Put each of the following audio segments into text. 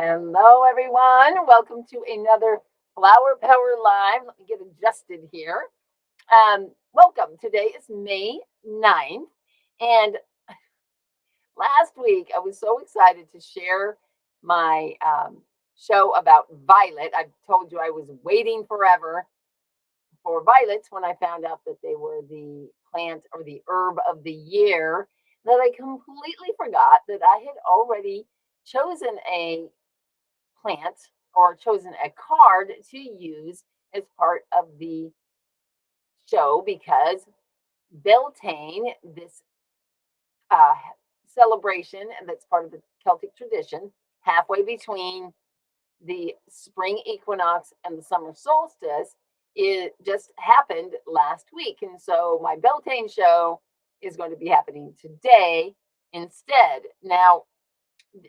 Hello, everyone. Welcome to another Flower Power Live. Let me get adjusted here. Welcome. Today is May 9th. And last week, I was so excited to share my show about violet. I told you I was waiting forever for violets when I found out that they were the plant or the herb of the year, that I completely forgot that I had already chosen a plant or chosen a card to use as part of the show because Beltane, this uh, celebration that's part of the Celtic tradition, halfway between the spring equinox and the summer solstice, it just happened last week. And so my Beltane show is going to be happening today instead. Now,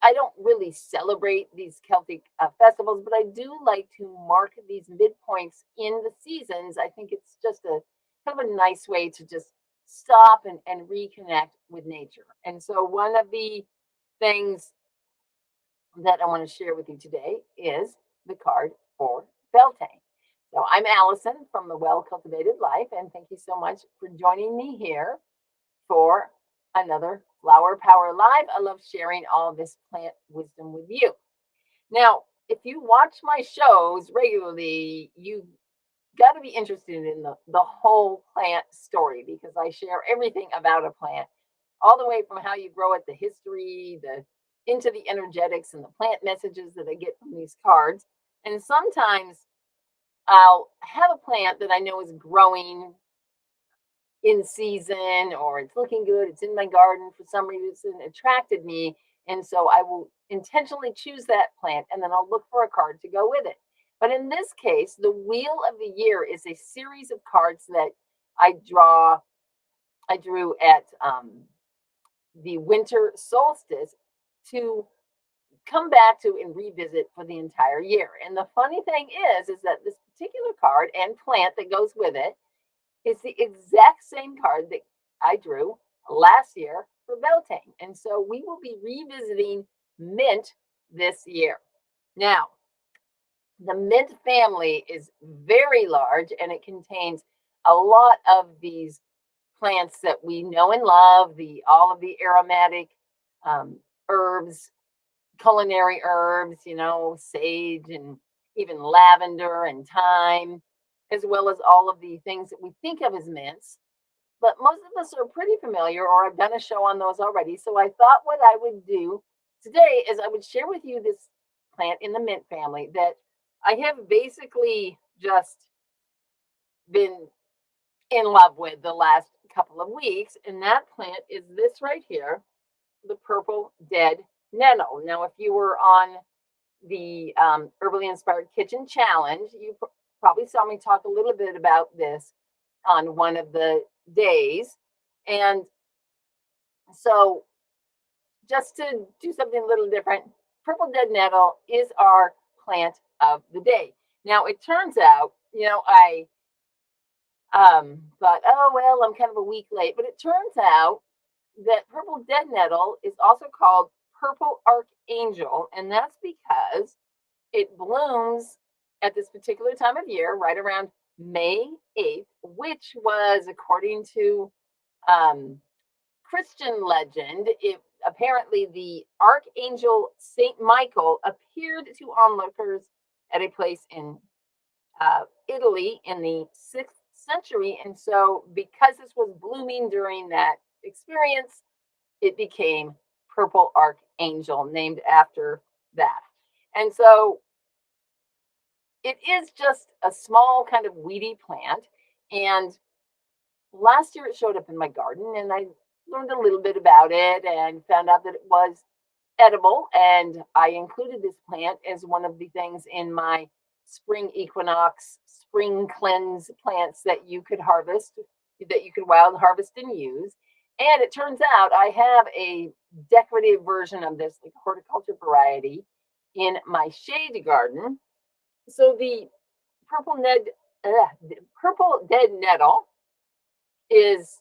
I don't really celebrate these Celtic festivals, but I do like to mark these midpoints in the seasons. I think it's just a kind of a nice way to just stop and reconnect with nature. And so, one of the things that I want to share with you today is the card for Beltane. So, I'm Allison from the Well Cultivated Life, and thank you so much for joining me here for another Flower Power Live. I love sharing all this plant wisdom with you. Now, if you watch my shows regularly, you got to be interested in the whole plant story because I share everything about a plant, all the way from how you grow it, the history, the into the energetics and the plant messages that I get from these cards. And sometimes I'll have a plant that I know is growing in season or it's looking good, it's in my garden for some reason attracted me. And so I will intentionally choose that plant and then I'll look for a card to go with it. But in this case, the Wheel of the Year is a series of cards that I drew at the winter solstice to come back to and revisit for the entire year. And the funny thing is that this particular card and plant that goes with it is the exact same card that I drew last year for Beltane. And so we will be revisiting mint this year. Now, the mint family is very large and it contains a lot of these plants that we know and love, all of the aromatic herbs, culinary herbs, sage and even lavender and thyme, as well as all of the things that we think of as mints. But most of us are pretty familiar, or I've done a show on those already. So I thought what I would do today is I would share with you this plant in the mint family that I have basically just been in love with the last couple of weeks. And that plant is this right here, the purple dead nettle. Now, if you were on the Herbally Inspired Kitchen Challenge, you probably saw me talk a little bit about this on one of the days. And so just to do something a little different, purple dead nettle is our plant of the day. Now, it turns out, I thought, oh, well, I'm kind of a week late, but it turns out that purple dead nettle is also called purple archangel, and that's because it blooms at this particular time of year, right around May 8th, which was, according to Christian legend, apparently the archangel Saint Michael appeared to onlookers at a place in Italy in the 6th century. And so, because this was blooming during that experience, it became purple archangel, named after that. And so it is just a small kind of weedy plant. And last year it showed up in my garden and I learned a little bit about it and found out that it was edible. And I included this plant as one of the things in my spring equinox, spring cleanse plants that you could harvest, that you could wild harvest and use. And it turns out I have a decorative version of this, like horticulture variety, in my shade garden. So the purple dead nettle is,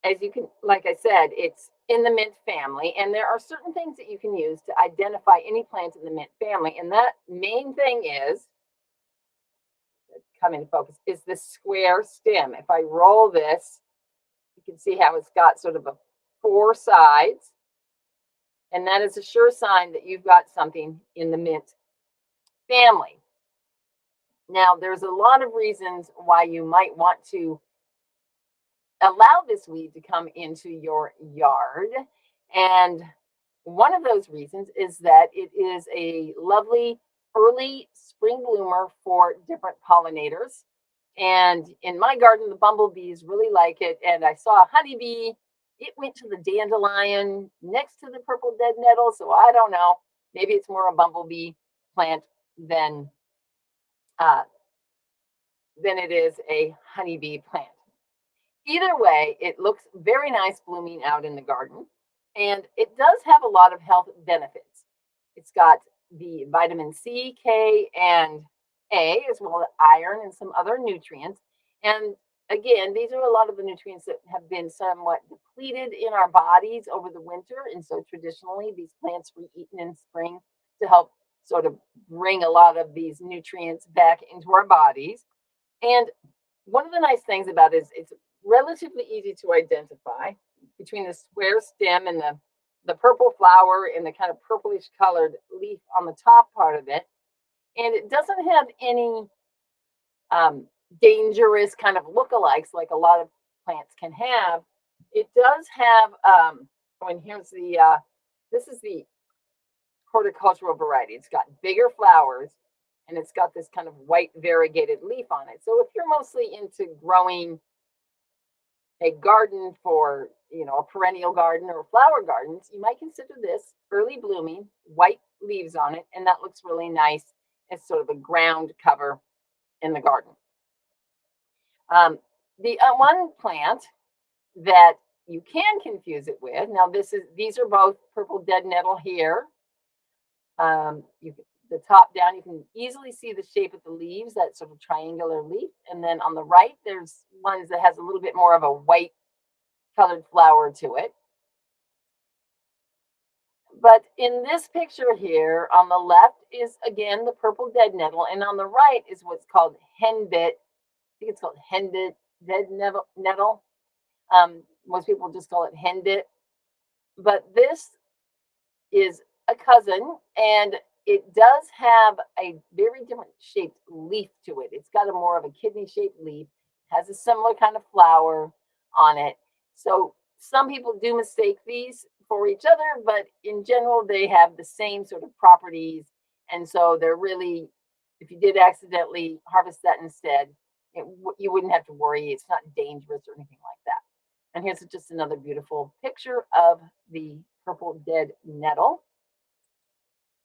as you can, like I said, it's in the mint family, and there are certain things that you can use to identify any plant in the mint family. And that main thing is, come into focus, is this square stem. If I roll this, you can see how it's got sort of a 4 sides, and that is a sure sign that you've got something in the mint family. Now, there's a lot of reasons why you might want to allow this weed to come into your yard. And one of those reasons is that it is a lovely early spring bloomer for different pollinators. And in my garden, the bumblebees really like it. And I saw a honeybee. It went to the dandelion next to the purple dead nettle. So I don't know. Maybe it's more a bumblebee plant than it is a honeybee plant. Either way, it looks very nice blooming out in the garden, and it does have a lot of health benefits. It's got the vitamin C, K, and A, as well as iron and some other nutrients. And again, these are a lot of the nutrients that have been somewhat depleted in our bodies over the winter. And so traditionally, these plants were eaten in spring to help sort of bring a lot of these nutrients back into our bodies. And one of the nice things about it is it's relatively easy to identify between the square stem and the purple flower and the kind of purplish colored leaf on the top part of it. And it doesn't have any dangerous kind of lookalikes like a lot of plants can have. It does have, and here's the, this is the horticultural variety. It's got bigger flowers and it's got this kind of white variegated leaf on it. So if you're mostly into growing a garden for, a perennial garden or flower gardens, you might consider this early blooming, white leaves on it, and that looks really nice as sort of a ground cover in the garden. The one plant that you can confuse it with, now these are both purple dead nettle here. The top down, you can easily see the shape of the leaves, that sort of triangular leaf. And then on the right, there's ones that has a little bit more of a white colored flower to it. But in this picture here, on the left is, again, the purple dead nettle. And on the right is what's called Henbit. I think it's called Henbit dead nettle. Most people just call it Henbit. But this is a cousin, and it does have a very different shaped leaf to it. It's got a more of a kidney shaped leaf, has a similar kind of flower on it. So some people do mistake these for each other, but in general, they have the same sort of properties. And so they're really, if you did accidentally harvest that instead, you wouldn't have to worry. It's not dangerous or anything like that. And here's just another beautiful picture of the purple dead nettle.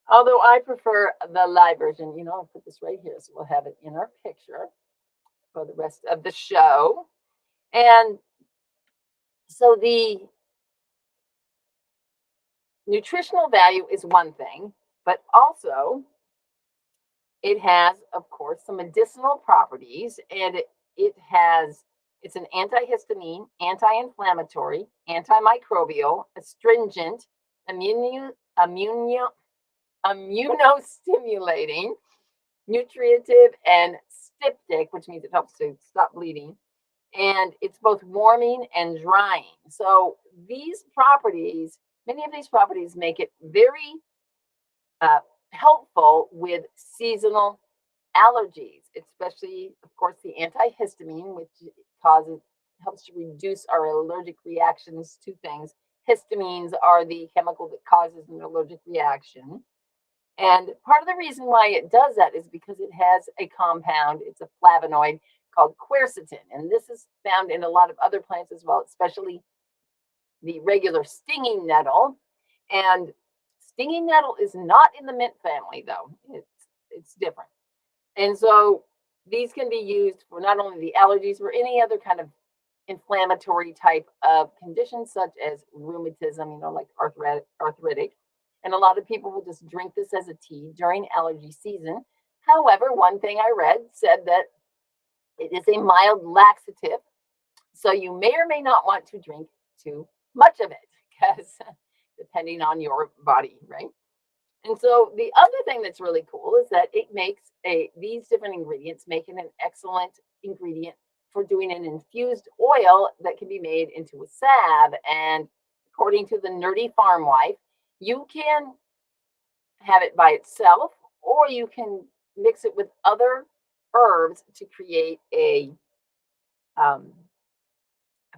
Although I prefer the live version, I'll put this right here so we'll have it in our picture for the rest of the show. And so the nutritional value is one thing, but also it has, of course, some medicinal properties, and it's an antihistamine, anti-inflammatory, antimicrobial, astringent, immunostimulating, nutritive, and styptic, which means it helps to stop bleeding. And it's both warming and drying. So these properties, many of these properties make it very helpful with seasonal allergies, especially, of course, the antihistamine, which helps to reduce our allergic reactions to things. Histamines are the chemical that causes an allergic reaction. And part of the reason why it does that is because it has a compound, it's a flavonoid called quercetin. And this is found in a lot of other plants as well, especially the regular stinging nettle. And stinging nettle is not in the mint family, though. It's different. And so these can be used for not only the allergies, but any other kind of inflammatory type of conditions, such as rheumatism, like arthritic. And a lot of people will just drink this as a tea during allergy season. However, one thing I read said that it is a mild laxative. So you may or may not want to drink too much of it, because depending on your body, right? And so the other thing that's really cool is that it makes these different ingredients make it an excellent ingredient for doing an infused oil that can be made into a salve. And according to the nerdy farm wife, you can have it by itself, or you can mix it with other herbs to create a um,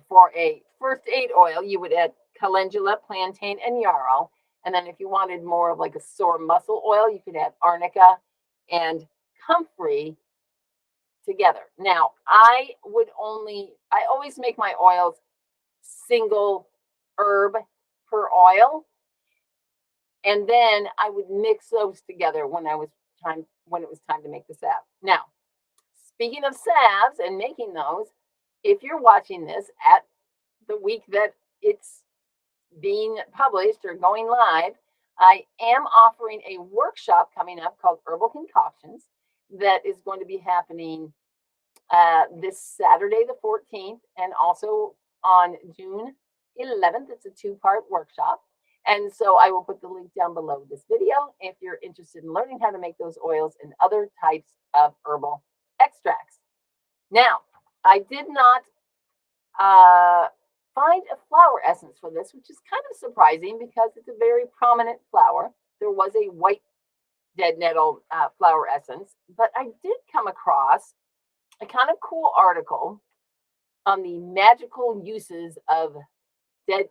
for a first aid oil. You would add calendula, plantain, and yarrow. And then if you wanted more of like a sore muscle oil, you could add arnica and comfrey together. Now, I always make my oils single herb per oil. And then I would mix those together when it was time to make the salve. Now, speaking of salves and making those, if you're watching this at the week that it's being published or going live, I am offering a workshop coming up called Herbal Concoctions that is going to be happening this Saturday, the 14th, and also on June 11th. It's a two-part workshop. And so I will put the link down below this video if you're interested in learning how to make those oils and other types of herbal extracts. Now, I did not find a flower essence for this, which is kind of surprising because it's a very prominent flower. There was a white dead nettle flower essence, but I did come across a kind of cool article on the magical uses of dead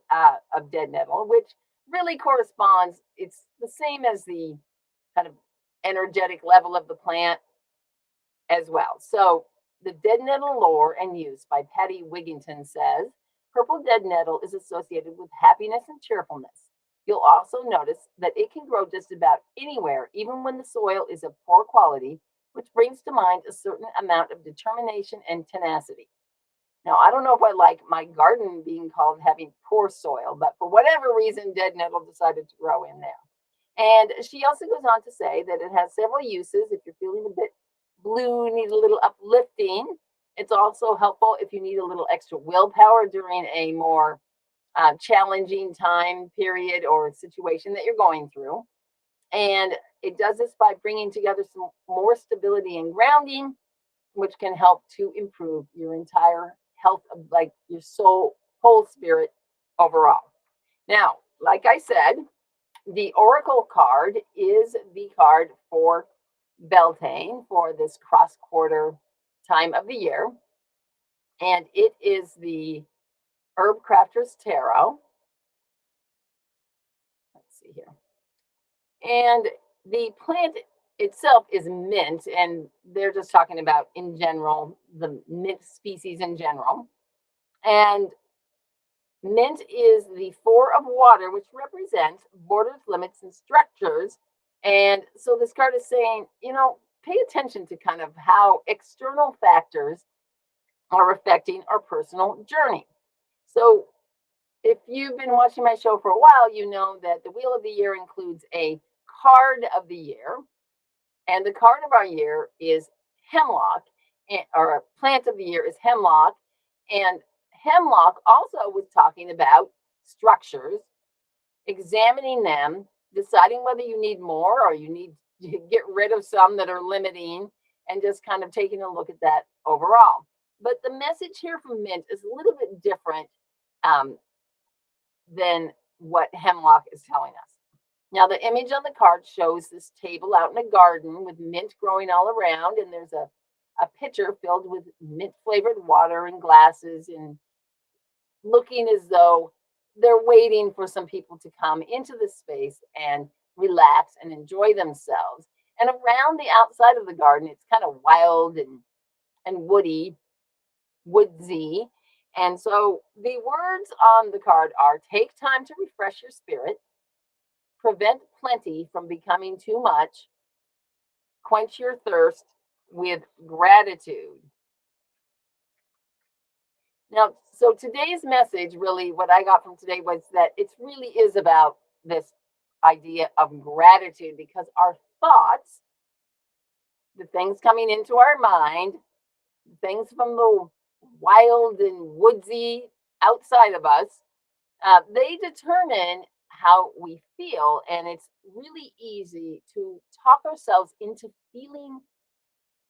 nettle, which really corresponds. It's the same as the kind of energetic level of the plant as well. So the dead nettle lore and use by Patty Wigington says, purple dead nettle is associated with happiness and cheerfulness. You'll also notice that it can grow just about anywhere, even when the soil is of poor quality, which brings to mind a certain amount of determination and tenacity. Now, I don't know if I like my garden being called having poor soil, but for whatever reason, dead nettle decided to grow in there. And she also goes on to say that it has several uses. If you're feeling a bit blue, need a little uplifting, it's also helpful if you need a little extra willpower during a more challenging time period or situation that you're going through. And it does this by bringing together some more stability and grounding, which can help to improve your entire health of like your soul, whole spirit overall. Now, like I said, the Oracle card is the card for Beltane for this cross quarter time of the year. And it is the Herb Crafter's Tarot. Let's see here. And the plant itself is mint, and they're just talking about in general, the mint species in general. And mint is the 4 of water, which represents borders, limits, and structures. And so this card is saying, pay attention to kind of how external factors are affecting our personal journey. So if you've been watching my show for a while, you know that the Wheel of the Year includes a card of the year. And the card of our year is hemlock, or plant of the year is hemlock. And hemlock also was talking about structures, examining them, deciding whether you need more or you need to get rid of some that are limiting, and just kind of taking a look at that overall. But the message here from mint is a little bit different than what hemlock is telling us. Now, the image on the card shows this table out in a garden with mint growing all around, and there's a pitcher filled with mint-flavored water and glasses, and looking as though they're waiting for some people to come into the space and relax and enjoy themselves. And around the outside of the garden, it's kind of wild and woodsy. And so the words on the card are: take time to refresh your spirit, prevent plenty from becoming too much, quench your thirst with gratitude. Now, so today's message, really, what I got from today was that it really is about this idea of gratitude, because our thoughts, the things coming into our mind, things from the wild and woodsy outside of us, They determine how we feel, and it's really easy to talk ourselves into feeling,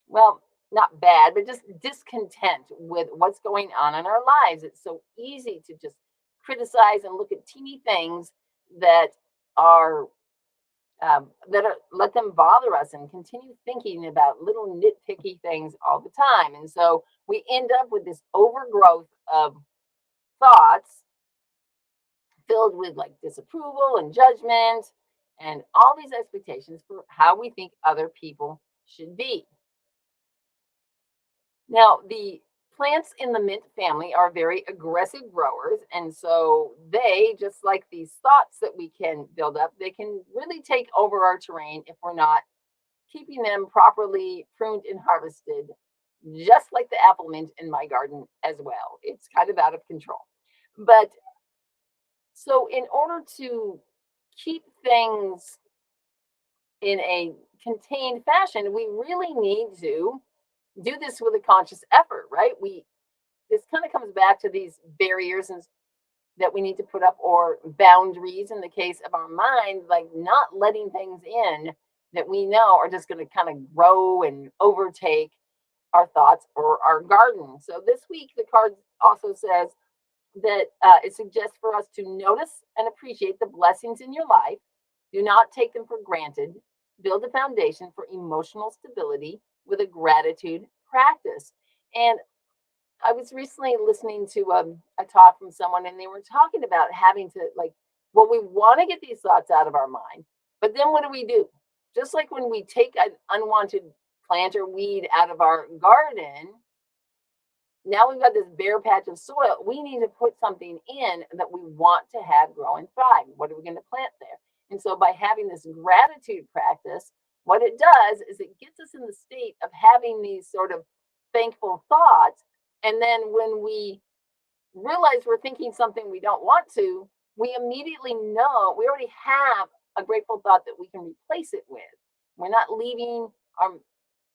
well, not bad, but just discontent with what's going on in our lives. It's so easy to just criticize and look at teeny things that are let them bother us and continue thinking about little nitpicky things all the time. And so we end up with this overgrowth of thoughts filled with like disapproval and judgment and all these expectations for how we think other people should be. Now, the plants in the mint family are very aggressive growers. And so they, just like these thoughts that we can build up, they can really take over our terrain if we're not keeping them properly pruned and harvested, just like the apple mint in my garden as well. It's kind of out of control. But so, in order to keep things in a contained fashion, we really need to do this with a conscious effort, right? This kind of comes back to these barriers and that we need to put up, or boundaries in the case of our mind, like not letting things in that we know are just going to kind of grow and overtake our thoughts or our garden. So this week, the card also says that it suggests for us to notice and appreciate the blessings in your life. Do not take them for granted. Build a foundation for emotional stability with a gratitude practice. And I was recently listening to a talk from someone, and they were talking about having to, like, well, we want to get these thoughts out of our mind, but then what do we do? Just like when we take an unwanted plant or weed out of our garden, now we've got this bare patch of soil. We need to put something in that we want to have grow and thrive. What are we going to plant there? And so by having this gratitude practice, what it does is it gets us in the state of having these sort of thankful thoughts. And then when we realize we're thinking something we don't want to, we immediately know we already have a grateful thought that we can replace it with. We're not leaving our,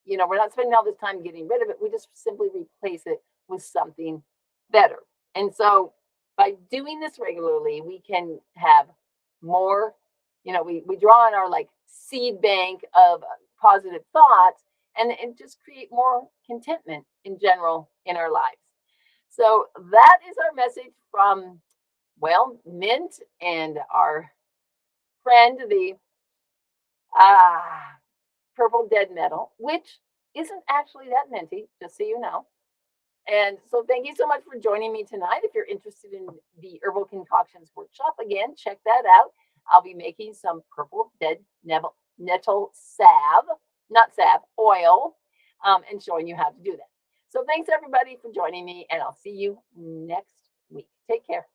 we're not spending all this time getting rid of it. We just simply replace it with something better. And so by doing this regularly, we can have more, we draw on our like seed bank of positive thoughts, and just create more contentment in general in our lives. So that is our message from, well, Mint and our friend, the purple dead nettle, which isn't actually that minty, just so you know. And so thank you so much for joining me tonight. If you're interested in the Herbal Concoctions Workshop, again, check that out. I'll be making some purple dead nettle salve, not salve, oil, and showing you how to do that. So thanks everybody for joining me, and I'll see you next week. Take care.